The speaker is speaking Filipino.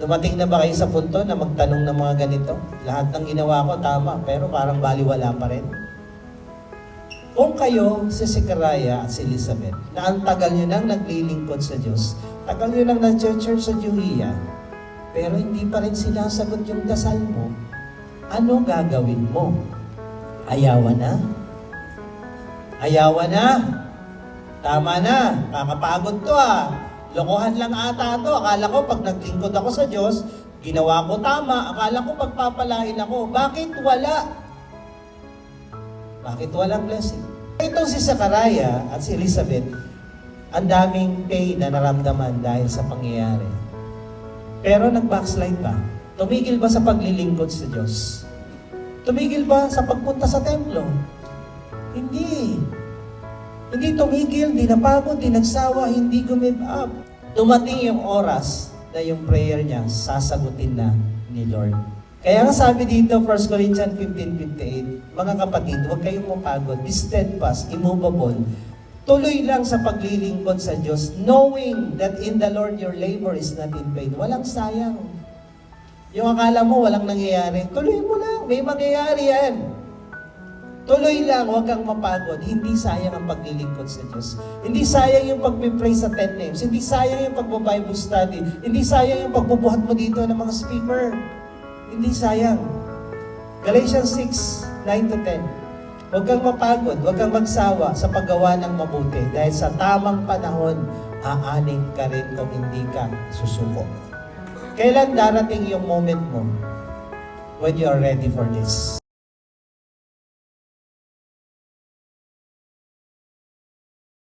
Dumating na ba kayo sa punto na magtanong ng mga ganito? Lahat ng ginawa ko tama, pero parang baliwala pa rin. Kung kayo, si Zechariah at si Elizabeth, na ang tagal nyo nang naglilingkod sa Diyos, tagal nyo nang nag-church sa Judea, pero hindi pa rin sinasagot yung dasal mo, ano gagawin mo? Ayawan na? Ayawan na? Tama na, kakapagod to Lokohan lang ata to. Akala ko pag naglingkod ako sa Diyos, ginawa ko tama, akala ko pagpapalain ako. Bakit wala? Bakit walang blessing? Itong si Zechariah at si Elizabeth, ang daming pain na naramdaman dahil sa pangyayari. Pero nag-backslide ba? Tumigil ba sa paglilingkod sa Diyos? Tumigil ba sa pagpunta sa templo? Hindi. Hindi tumigil, hindi napagod, hindi nagsawa, hindi give up. Dumating yung oras na yung prayer niya, sasagutin na ni Lord. Kaya nga sabi dito, 1 Corinthians 15:58, mga kapatid, huwag kayong mapagod, be steadfast, immovable. Tuloy lang sa paglilingkod sa Diyos, knowing that in the Lord your labor is not in vain. Walang sayang. Yung akala mo walang nangyayari, tuloy mo lang, may mangyayari yan. Tuloy lang, huwag kang mapagod. Hindi sayang ang paglilingkod sa Diyos. Hindi sayang yung pag-pray sa 10 names. Hindi sayang yung pag-Bible study. Hindi sayang yung pagbubuhat mo dito ng mga speaker. Hindi sayang. Galatians 6:9-10. Huwag kang mapagod, huwag kang magsawa sa paggawa ng mabuti. Dahil sa tamang panahon, aaning ka rin kung hindi ka susuko. Kailan darating yung moment mo when you are ready for this?